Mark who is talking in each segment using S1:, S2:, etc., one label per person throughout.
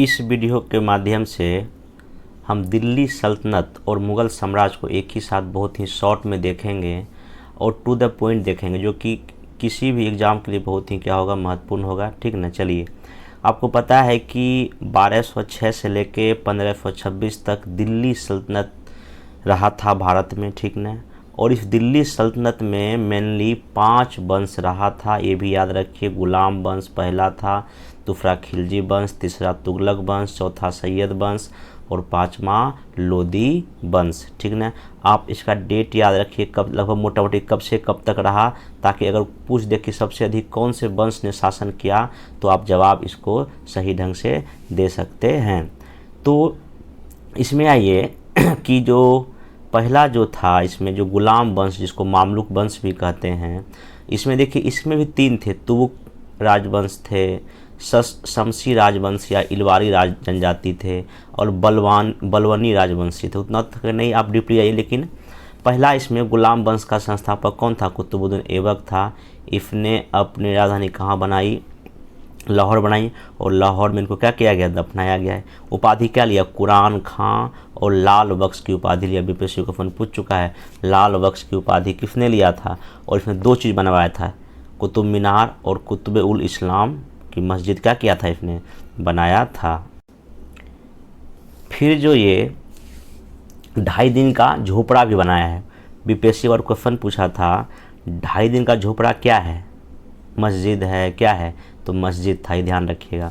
S1: इस वीडियो के माध्यम से हम दिल्ली सल्तनत और मुग़ल साम्राज्य को एक ही साथ बहुत ही शॉर्ट में देखेंगे और टू द पॉइंट देखेंगे, जो कि किसी भी एग्ज़ाम के लिए बहुत ही क्या होगा, महत्वपूर्ण होगा। ठीक ना। चलिए, आपको पता है कि 1206 से लेके 1526 तक दिल्ली सल्तनत रहा था भारत में। ठीक ना। और इस दिल्ली सल्तनत में मेनली 5 वंश रहा था, ये भी याद रखिए। गुलाम वंश पहला था, दूसरा खिलजी वंश, तीसरा तुगलक वंश, चौथा सैयद वंश और 5वां लोदी वंश। ठीक ना। आप इसका डेट याद रखिए, कब लगभग मोटा मोटी कब से कब तक रहा, ताकि अगर पूछ दे कि सबसे अधिक कौन से वंश ने शासन किया तो आप जवाब इसको सही ढंग से दे सकते हैं। तो इसमें आइए कि जो पहला जो था, इसमें जो गुलाम वंश जिसको मामलुक वंश भी कहते हैं, इसमें देखिए इसमें भी 3 थे। तुगुक राजवंश थे, शमसी राजवंश या इलवारी राज जनजाति थे और बलवनी राजवंशी थे। उतना तक नहीं आप डीपली आइए, लेकिन पहला इसमें गुलाम वंश का संस्थापक कौन था? कुतुबुद्दीन ऐबक था। इसने अपनी राजधानी कहाँ बनाई? लाहौर बनाई। और लाहौर में इनको क्या किया गया? दफनाया गया है। उपाधि क्या लिया? कुरान खां और लाल बख्श की उपाधि लिया। बीपीएससी को फोन पूछ चुका है, लाल बख्श की उपाधि किसने लिया था? और इसमें 2 चीज़ बनवाया था, कुतुब मीनार और कुतुब उल इस्लाम की मस्जिद क्या किया था? इसने बनाया था। फिर जो ये 2.5 दिन का झोपड़ा भी बनाया है। बीपीएससी और क्वेश्चन पूछा था 2.5 दिन का झोपड़ा क्या है? मस्जिद है, क्या है? तो मस्जिद था, ये ध्यान रखिएगा।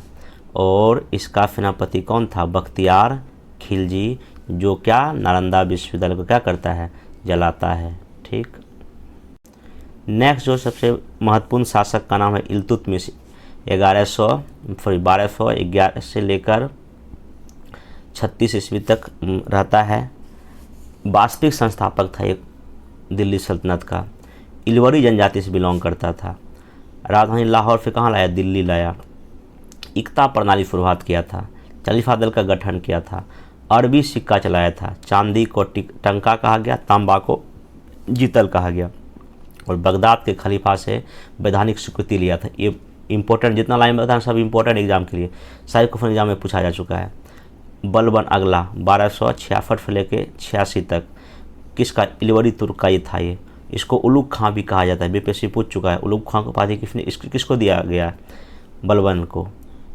S1: और इसका सेनापति कौन था? बख्तियार खिलजी, जो क्या नालंदा विश्वविद्यालय को क्या करता है? जलाता है। ठीक। नेक्स्ट जो सबसे महत्वपूर्ण शासक का नाम है इल्तुतमिश। 1211 से लेकर 36 ईस्वी तक रहता है। वास्तविक संस्थापक था एक दिल्ली सल्तनत का। इलवरी जनजाति से बिलोंग करता था। राजधानी लाहौर से कहाँ लाया? दिल्ली लाया। इक्ता प्रणाली शुरुआत किया था। खलीफा दल का गठन किया था। अरबी सिक्का चलाया था। चांदी को टंका कहा गया, तांबा को जीतल कहा गया। और बगदाद के खलीफा से वैधानिक स्वीकृति लिया था। ये इंपॉर्टेंट, जितना लाइन में बताना सब इंपॉर्टेंट एग्जाम के लिए, सारे क्वेश्चन एग्जाम में पूछा जा चुका है। बलबन अगला 1266 से लेके 86 तक किसका? इलवरी तुर्क का ये था। ये इसको उलुग खां भी कहा जाता है। बीपीएससी पूछ चुका है उलुग खां को उपाधि किसको दिया गया? बलबन को।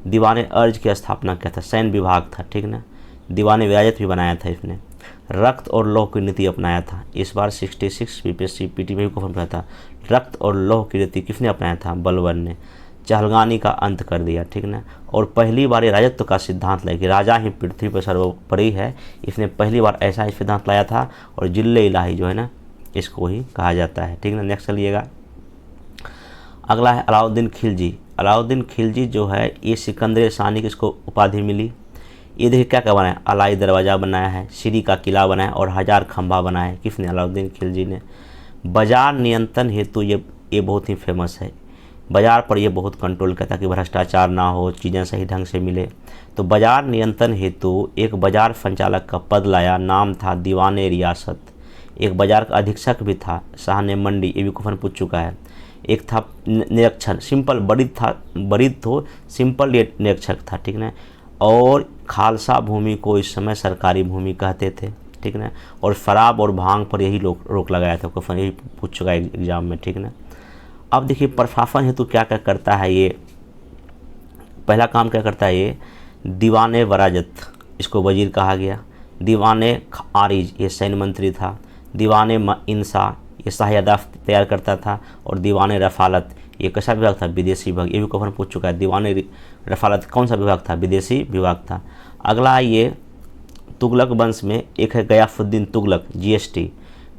S1: दीवाने अर्ज की स्थापना किया था। सैन्य विभाग था। ठीक ना। दीवाने विरायत भी बनाया था इसने। रक्त और लौह की नीति अपनाया था। इस बार 66 बीपीएससी पीटी में भी क्वेश्चन पूछा था, रक्त और लौह की नीति किसने अपनाया था? बलबन ने। चहलगानी का अंत कर दिया। ठीक ना। और पहली बार ये राजत्व का सिद्धांत लाया कि राजा ही पृथ्वी पर सर्वोपरि है। इसने पहली बार ऐसा ही सिद्धांत लाया था। और जिले इलाही जो है ना, इसको ही कहा जाता है। ठीक ना। नेक्स्ट चलिएगा, अगला है अलाउद्दीन खिलजी। अलाउद्दीन खिलजी जो है, ये सिकंदर सानी की इसको उपाधि मिली। ये देखिए क्या क्या बनाया? अलाई दरवाज़ा बनाया है, सीरी का किला बनाया और 1000 खंभा बनाया है। किसने? अलाउद्दीन खिलजी ने। बाजार नियंत्रण हेतु ये बहुत ही फेमस है। बाज़ार पर ये बहुत कंट्रोल करता कि भ्रष्टाचार ना हो, चीज़ें सही ढंग से मिले। तो बाज़ार नियंत्रण हेतु एक बाज़ार संचालक का पद लाया, नाम था दीवाने रियासत। एक बाज़ार का अधीक्षक भी था, साहने मंडी, ये भी क्वेश्चन पूछ चुका है। एक था निरीक्षण, सिंपल बरीद तो सिंपल निरीक्षक था। ठीक ना। और खालसा भूमि को इस समय सरकारी भूमि कहते थे। ठीक ना। और शराब और भांग पर यही रोक लगाया था। क्वेश्चन यही पूछ चुका है एग्जाम में। ठीक ना। अब देखिए प्रशासन हेतु क्या क्या करता है ये। पहला काम क्या करता है ये? दीवाने वराजत, इसको वजीर कहा गया। दीवाने आरिज, ये सैन्य मंत्री था। दीवाने इंसा, ये सहायता तैयार करता था। और दीवाने रफालत, ये कैसा विभाग था? विदेशी विभाग। ये भी क्वेश्चन पूछ चुका है। दीवाने रफालत कौन सा विभाग था? विदेशी विभाग था। अगला ये तुगलक वंश में एक है गयासुद्दीन तुगलक, जीएसटी।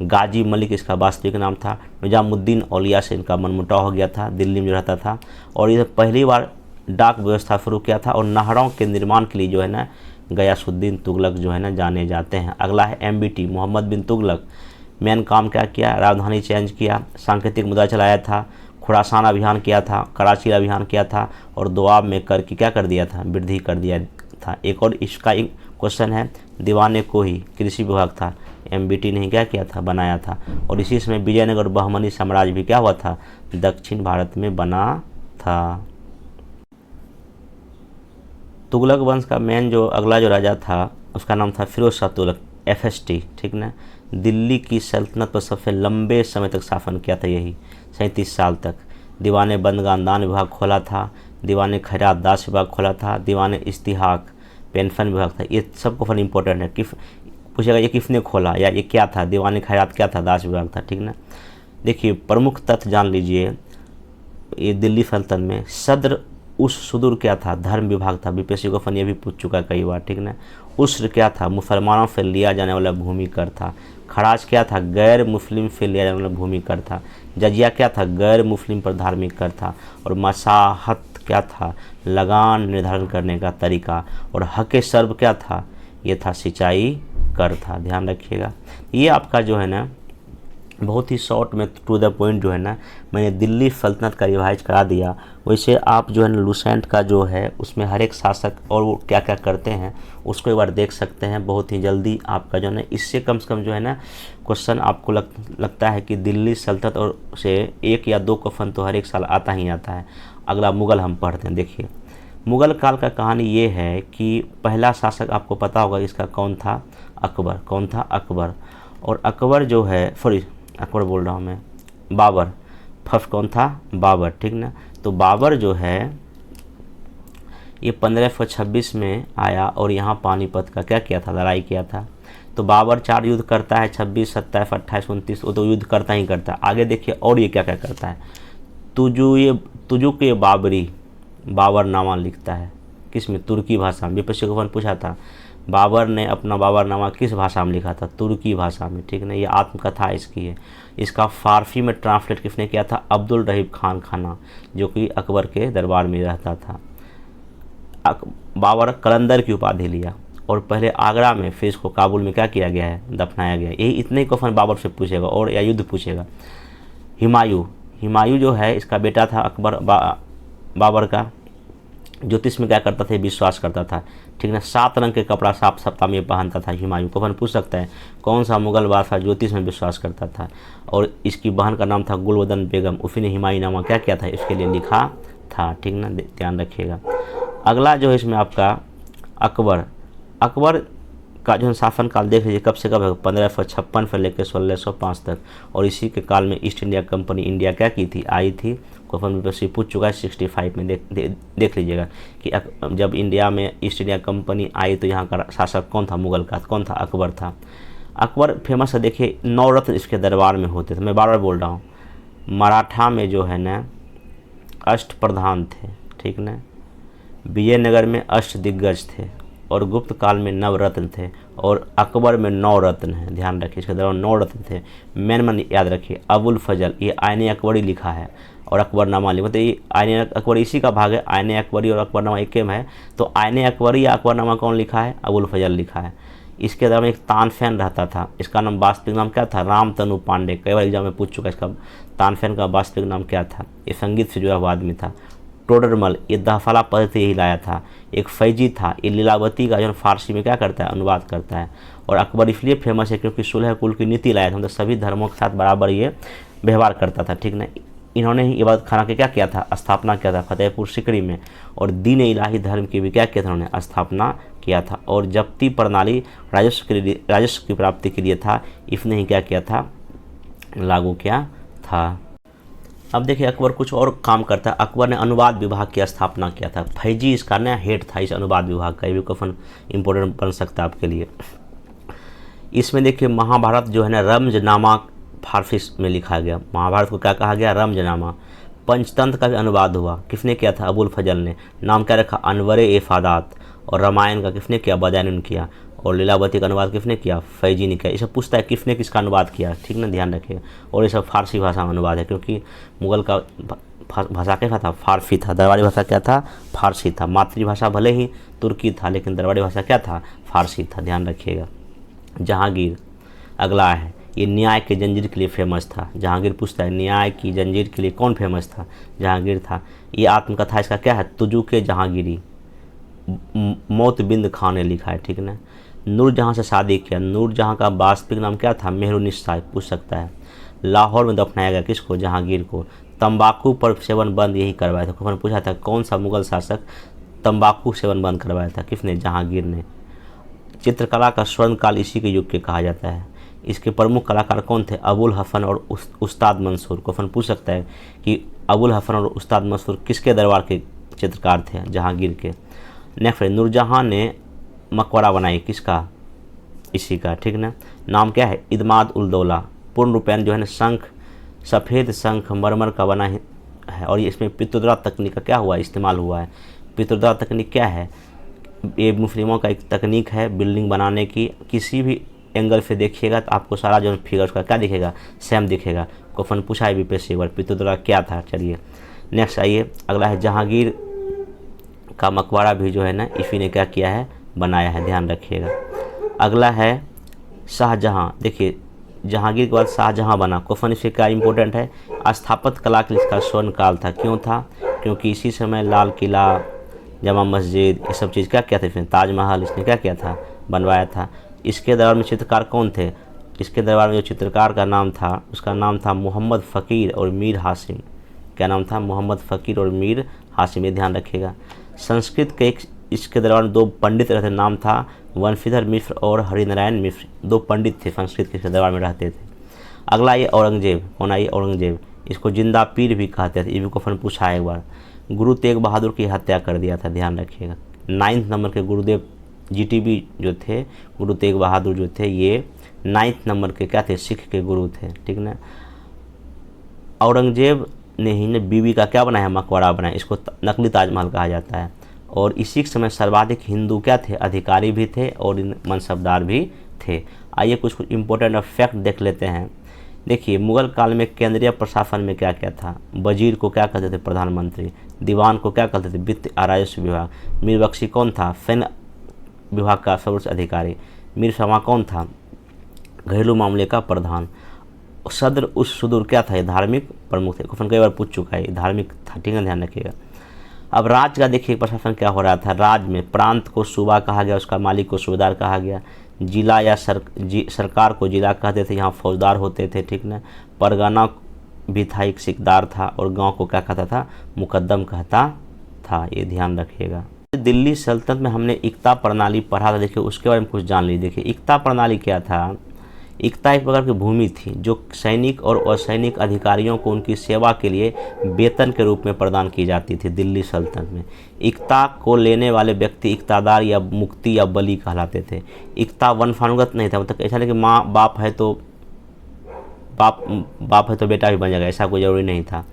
S1: गाजी मलिक इसका वास्तविक नाम था। निजामुद्दीन औलिया से इनका मनमुटाव हो गया था, दिल्ली में रहता था। और ये पहली बार डाक व्यवस्था शुरू किया था। और नहरों के निर्माण के लिए जो है ना, गयासुद्दीन तुगलक जो है ना जाने जाते हैं। अगला है एमबीटी, मोहम्मद बिन तुगलक। मेन काम क्या किया? राजधानी चेंज किया, सांकेतिक मुद्रा चलाया था, खुरासान अभियान किया था, कराची अभियान किया था और दोआब में कर की क्या कर दिया था? वृद्धि कर दिया था। एक और इसका एक क्वेश्चन है, दीवाने को ही कृषि विभाग था, एमबीटी ने क्या किया था? बनाया था। और इसी समय विजयनगर बहमनी साम्राज्य भी क्या हुआ था? दक्षिण भारत में बना था। तुगलक वंश का मेन जो अगला जो राजा था उसका नाम था फिरोज शाह तुगलक, FST, ठीक ना। दिल्ली की सल्तनत पर सबसे लंबे समय तक शासन किया था, यही 37 साल तक। दीवाने बंदगानदान विभाग खोला था, दीवाने खैरात दास विभाग खोला था, दीवाने इस्तिहाक पेंशन विभाग था। ये सब क्वेश्चन इंपॉर्टेंट है। किस पूछेगा ये किसने खोला या ये क्या था, दीवाने खैरात क्या था, दास विभाग था, ठीक ना। देखिए प्रमुख तथ्य जान लीजिए, ये दिल्ली सल्तनत में सद्र उस सुदूर क्या था, धर्म विभाग था। बीपीएससी को फन ये भी पूछ चुका है कई बार, ठीक ना। उस्र क्या था, मुसलमानों से लिया जाने वाला भूमि कर था। खराज क्या था, गैर मुस्लिम से लिया जाने वाला भूमि कर था। जजिया क्या था, गैर मुस्लिम पर धार्मिक कर था। और मसाहत क्या था, लगान निर्धारण करने का तरीका। और हक सर्व क्या था, ये था सिंचाई कर था। ध्यान रखिएगा। ये आपका जो है ना बहुत ही शॉर्ट में टू द पॉइंट जो है ना मैंने दिल्ली सल्तनत का रिवाइज करा दिया। वैसे आप जो है ना लुसेंट का जो है उसमें हर एक शासक और वो क्या क्या करते हैं उसको एक बार देख सकते हैं। बहुत ही जल्दी आपका जो है ना इससे कम से कम जो है ना क्वेश्चन आपको लगता है कि दिल्ली सल्तनत और से 1 या 2 क्वेश्चन तो हर एक साल आता ही आता है। अगला मुग़ल हम पढ़ते हैं। देखिए मुग़ल काल का कहानी ये है कि पहला शासक आपको पता होगा इसका कौन था, अकबर। कौन था, अकबर। और अकबर जो है अकबर बोल रहा हूँ मैं, बाबर। फर्स्ट कौन था, बाबर, ठीक ना। तो बाबर जो है ये 1526 में आया और यहाँ पानीपत का क्या किया था, लड़ाई किया था। तो बाबर 4 युद्ध करता है, 26, 27, 28, 29, वो तो युद्ध करता ही करता है। आगे देखिए और ये क्या क्या करता है, तुजुक ये बाबरी बाबरनामा लिखता है। किस में, तुर्की भाषा में। बीपीएससी को पूछा था बाबर ने अपना बाबरनामा किस भाषा में लिखा था, तुर्की भाषा में, ठीक ना। ये आत्मकथा इसकी है। इसका फारसी में ट्रांसलेट किसने किया था, अब्दुल रहीम खान खाना, जो कि अकबर के दरबार में रहता था। बाबर कलंदर की उपाधि लिया और पहले आगरा में फिर इसको काबुल में क्या किया गया है, दफनाया गया। यही इतने ही क्वेश्चन बाबर से पूछेगा और या युद्ध पूछेगा। हुमायूं जो है इसका बेटा था अकबर बाबर का। ज्योतिष में क्या करता था, विश्वास करता था, ठीक ना। 7 रंग के कपड़ा साफ सप्ताह में पहनता था हुमायूं। कौन पूछ सकता है कौन सा मुगल बादशाह ज्योतिष में विश्वास करता था। और इसकी बहन का नाम था गुलबदन बेगम, उसी ने हुमायूंनामा क्या किया था, इसके लिए लिखा था, ठीक ना। ध्यान रखिएगा। अगला जो है इसमें आपका अकबर का जो शासनकाल देख लीजिए कब से कब है, 1556 से लेकर 1605 तक। और इसी के काल में ईस्ट इंडिया कंपनी इंडिया क्या की थी, आई थी। क्वेश्चन पूछ चुका है 65 में। देख लीजिएगा कि जब इंडिया में ईस्ट इंडिया कंपनी आई तो यहाँ का शासक कौन था, मुगल का कौन था, अकबर था। अकबर फेमस है, देखिए 9 रत्न इसके दरबार में होते थे। मैं बार बार बोल रहा हूँ, मराठा में जो है ना अष्ट प्रधान थे, ठीक ना। विजयनगर में अष्ट दिग्गज थे और गुप्त काल में 9 रत्न थे और अकबर में 9 रत्न हैं। ध्यान रखिए इसके दौरान 9 रत्न थे। मैन याद रखिए, अबुल फजल, ये आईने अकबरी लिखा है और अकबरनामा लिखा, मतलब ये आईने अकबरी इसी का भाग है। आईने अकबरी और अकबरनामा एक में है। तो आईने अकबरी या अकबरनामा कौन लिखा है, अबुल फजल लिखा है। इसके दौरान एक तानसेन रहता था, इसका नाम वास्तविक नाम क्या था, रामतनु पांडे। कई बार एग्जाम में पूछ चुका है इसका तानसेन का वास्तविक नाम क्या था। ये संगीत से जुड़ा हुआ आदमी था। टोडरमल ये दहफाला पद्धति यही लाया था। एक फैजी था, ये लीलावती का जो फारसी में क्या करता है, अनुवाद करता है। और अकबर इसलिए फेमस है क्योंकि सुलह कुल की नीति लाया था, मतलब सभी धर्मों के साथ बराबर ये व्यवहार करता था, ठीक ना। इन्होंने ही इबादत खाना की क्या किया था, स्थापना किया था फतेहपुर सिकरी में। और दीन इलाही धर्म की भी क्या किया था, उन्होंने स्थापना किया था। और जब्ती प्रणाली राजस्व की प्राप्ति के लिए था, इसने ही क्या किया था, लागू किया था। अब देखिए अकबर कुछ और काम करता है। अकबर ने अनुवाद विभाग की स्थापना किया था। फैजी इसका नया हेड था इस अनुवाद विभाग का। ये भी क्वेश्चन इंपॉर्टेंट बन सकता है आपके लिए। इसमें देखिए महाभारत जो है ना रमजनामा फारसी में लिखा गया। महाभारत को क्या कहा गया, रमजनामा। पंचतंत्र का भी अनुवाद हुआ, किसने किया था, अबुल फजल ने। नाम क्या रखा, अनवरे इफादात। और रामायण का किसने किया, बदायूं ने किया। और लीलावती का अनुवाद किसने किया, फैजी ने किया। ये सब पूछता है किसने किसका अनुवाद किया, ठीक ना, ध्यान रखिए। और ये सब फारसी भाषा में अनुवाद है क्योंकि मुगल का भाषा क्या था, फारसी था। दरबारी भाषा क्या था, फारसी था। मातृभाषा भले ही तुर्की था लेकिन दरबारी भाषा क्या था, फारसी था। ध्यान रखिएगा। जहांगीर अगला है, ये न्याय के जंजीर के लिए फेमस था। जहांगीर पूछता है न्याय की जंजीर के लिए कौन फेमस था, जहांगीर था। ये आत्मकथा इसका क्या है, तुजुके जहांगीरी, मौत बिंद खान ने लिखा है, ठीक ना। नूरजहाँ से शादी किया। नूरजहाँ का वास्तविक नाम क्या था, मेहरुनिस्सा, पूछ सकता है। लाहौर में दफनाया गया किसको, जहांगीर को। तंबाकू पर सेवन बंद यही करवाया था। उन्होंने पूछा था कौन सा मुगल शासक तंबाकू सेवन बंद करवाया था। किसने? जहांगीर ने। चित्रकला का स्वर्ण काल इसी के युग के कहा जाता है। इसके प्रमुख कलाकार कौन थे? अबुल हसन और उस्ताद मंसूर। क्वेश्चन पूछ सकता है कि अबुल हसन और उस्ताद मंसूर किसके दरबार के चित्रकार थे? जहांगीर के। नेक्स्ट है, नूरजहां ने मकबरा बनाई, किसका? इसी का, ठीक ना। नाम क्या है? इदमाद उल दौला। पूर्ण रूपेण जो है ना शंख, सफ़ेद शंख मरमर का बना है और ये इसमें पित्रोदा तकनीक का क्या हुआ? इस्तेमाल हुआ है। पित्रोदा तकनीक क्या है? ये मुस्लिमों का एक तकनीक है बिल्डिंग बनाने की। किसी भी एंगल से देखिएगा तो आपको सारा जो फिगर उसका क्या दिखेगा? सेम दिखेगा। क्वेश्चन पूछा है बीपीएससी एक बार, पित्रोदा क्या था। चलिए नेक्स्ट आइए, अगला है जहांगीर का मकबरा भी जो है ना इसी ने क्या किया है? बनाया है, ध्यान रखिएगा। अगला है शाहजहाँ। देखिए जहांगीर के बाद शाहजहाँ बना। क्वेश्चन इससे क्या इंपॉर्टेंट है? स्थापत्य कला के लिए इसका स्वर्ण काल था। क्यों था? क्योंकि इसी समय लाल किला, जमा मस्जिद, ये सब चीज़ क्या किया था इसने? ताजमहल इसने क्या किया था? बनवाया था। इसके दरबार में चित्रकार कौन थे? इसके दरबार में जो चित्रकार का नाम था उसका नाम था मोहम्मद फ़कीर और मीर हासिम। क्या नाम था? मोहम्मद फ़कीर और मीर हासिम, ये ध्यान रखिएगा। संस्कृत के इसके दरबार में 2 पंडित रहते, नाम था वंशीधर मिश्र और हरिनारायण मिश्र। 2 पंडित थे संस्कृत के दरबार में रहते थे। अगला ये औरंगजेब। कौन आई? औरंगजेब। इसको जिंदा पीर भी कहते थे, ये भी क्वेश्चन पूछा है एक बार। गुरु तेग बहादुर की हत्या कर दिया था, ध्यान रखिएगा। 9th नंबर के गुरुदेव जीटीबी जो थे, गुरु तेग बहादुर जो थे, ये 9th नंबर के क्या थे? सिख के गुरु थे, ठीक ना। औरंगजेब ने ही ने बीबी का क्या बनाया? मकबरा बनाया। इसको नकली ताजमहल कहा जाता है। और इसी के समय सर्वाधिक हिंदू क्या थे? अधिकारी भी थे और मनसबदार भी थे। आइए कुछ इंपॉर्टेंट फैक्ट देख लेते हैं। देखिए मुगल काल में केंद्रीय प्रशासन में क्या क्या था? वजीर को क्या कहते थे? प्रधानमंत्री। दीवान को क्या कहते थे? वित्त राजस्व विभाग। मीर बख्शी कौन था? सैन्य विभाग का सर्वोच्च अधिकारी। मीर शमा कौन था? घरेलू मामले का प्रधान। सदर उस सुदूर क्या था? धार्मिक प्रमुख थे। क्वेश्चन कई बार पूछ चुका है, धार्मिक था, ठीक है, ध्यान रखिएगा। अब राज्य का देखिए प्रशासन क्या हो रहा था। राज्य में प्रांत को सूबा कहा गया, उसका मालिक को सूबेदार कहा गया। जिला या सरकार को जिला कहते थे, यहाँ फौजदार होते थे, ठीक ना। परगना भी था, एक सिकदार था। और गांव को क्या कहता था? मुकद्दम कहता था, ये ध्यान रखिएगा। दिल्ली सल्तनत में हमने इक्ता प्रणाली पढ़ा था, देखिए उसके बारे में कुछ जान लीजिए। देखिए इक्ता प्रणाली क्या था? इक्ता एक प्रकार की भूमि थी जो सैनिक और असैनिक अधिकारियों को उनकी सेवा के लिए वेतन के रूप में प्रदान की जाती थी दिल्ली सल्तनत में। इक्ता को लेने वाले व्यक्ति इक्तादार या मुक्ति या बली कहलाते थे। इक्ता वंशानुगत नहीं था, मतलब ऐसा नहीं कि माँ बाप है तो बेटा भी बन जाएगा, ऐसा कोई ज़रूरी नहीं था।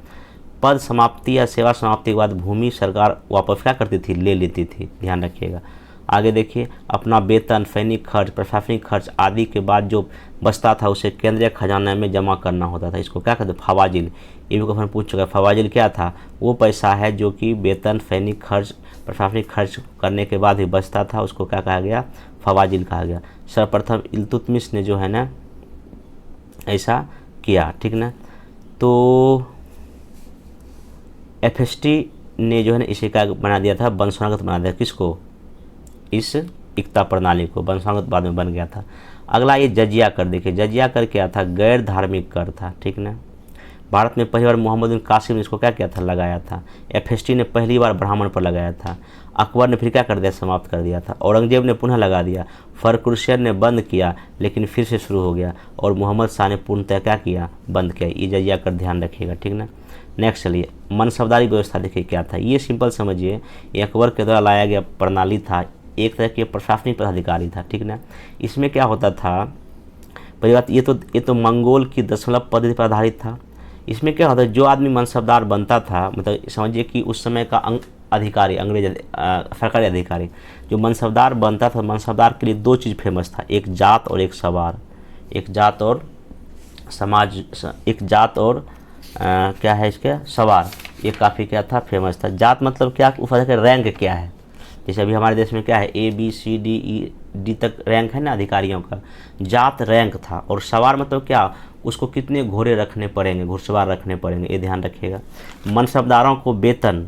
S1: पद समाप्ति या सेवा समाप्ति के बाद भूमि सरकार वापस क्या करती थी? ले लेती थी, ध्यान रखिएगा। आगे देखिए, अपना वेतन, सैनिक खर्च, प्रशासनिक खर्च आदि के बाद जो बचता था उसे केंद्रीय खजाना में जमा करना होता था। इसको क्या कहते हैं? फवाजिल। ये भी क्वेश्चन पूछ चुका है। फवाजिल क्या था? वो पैसा है जो कि वेतन, सैनिक खर्च, प्रशासनिक खर्च करने के बाद ही बचता था, उसको क्या कहा गया? फवाजिल कहा गया। सर्वप्रथम इल्तुतमिश ने जो है ना ऐसा किया, ठीक ना। तो एफएसटी ने जो है ना इसे क्या बना दिया था? वंशानुगत बना दिया। किसको? इस इक्ता प्रणाली को। वंशानुगत बाद में बन गया था। अगला ये जजिया कर। देखिए जजिया कर क्या था? गैर धार्मिक कर था, ठीक ना। भारत में पहली बार मोहम्मद बिन कासिम ने इसको क्या किया था? लगाया था। एफएसटी ने पहली बार ब्राह्मण पर लगाया था। अकबर ने फिर क्या कर दिया? समाप्त कर दिया था। औरंगजेब ने पुनः लगा दिया। फर्रुखशेर ने बंद किया लेकिन फिर से शुरू हो गया। और मोहम्मद शाह ने पूर्णतः क्या किया? बंद किया। ये जजिया कर ध्यान रखिएगा, ठीक ना। नेक्स्ट चलिए, मनसबदारी व्यवस्था देखिए क्या था। ये सिंपल समझिए, ये अकबर के द्वारा लाया गया प्रणाली था, एक तरह के प्रशासनिक पदाधिकारी था, ठीक ना। इसमें क्या होता था? पहली बात ये तो मंगोल की दशमलव पद्धति पर आधारित था। इसमें क्या होता है? जो आदमी मनसबदार बनता था, मतलब समझिए कि उस समय का अधिकारी, अंग्रेज सरकारी अधिकारी जो मनसबदार बनता था, मनसबदार के लिए 2 चीज़ फेमस था, एक जात और एक सवार। एक जात और समाज, एक जात और क्या है इसके? सवार। ये काफ़ी क्या था? फेमस था। जात मतलब क्या? उस वजह का रैंक क्या है? जैसे अभी हमारे देश में क्या है? ABCD तक रैंक है ना अधिकारियों का, जात रैंक था। और सवार मतलब क्या? उसको कितने घोड़े रखने पड़ेंगे, घुड़सवार रखने पड़ेंगे, ये ध्यान रखिएगा। मनसबदारों को वेतन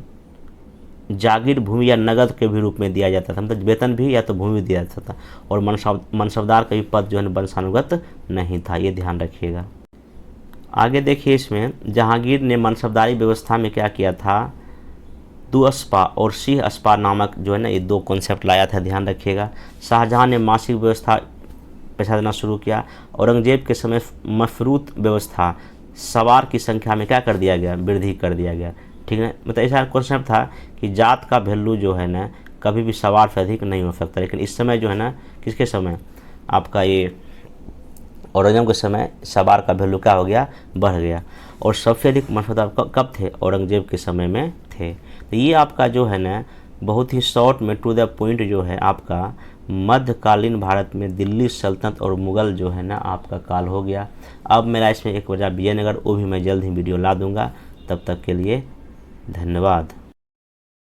S1: जागीर, भूमि या नगद के भी रूप में दिया जाता था, मतलब वेतन भी या तो भूमि भी दिया जाता था। और मनसबदार का भी पद जो है वंशानुगत नहीं था, ये ध्यान रखिएगा। आगे देखिए, इसमें जहांगीर ने मनसबदारी व्यवस्था में क्या किया था? दुअस्पा और सिंह स्पा नामक जो है ना, ये दो कॉन्सेप्ट लाया था, ध्यान रखिएगा। शाहजहां ने मासिक व्यवस्था पैसा देना शुरू किया। औरंगजेब के समय मफरूत व्यवस्था, सवार की संख्या में क्या कर दिया गया, वृद्धि कर दिया गया। ठीक है, मतलब ऐसा कॉन्सेप्ट था कि जात का वैल्यू जो है ना कभी भी सवार से अधिक नहीं हो सकता। लेकिन इस समय जो है ना, किसके समय, आपका ये औरंगजेब के समय सवार का वैल्यू क्या हो गया, बढ़ गया। और सबसे अधिक मसौदा कब थे, औरंगजेब के समय में थे। तो ये आपका जो है ना बहुत ही शॉर्ट में टू द पॉइंट जो है आपका मध्यकालीन भारत में दिल्ली सल्तनत और मुग़ल जो है ना आपका काल हो गया। अब मेरा इसमें एक वजह विजयनगर, वो भी मैं जल्द ही वीडियो ला दूंगा। तब तक के लिए धन्यवाद।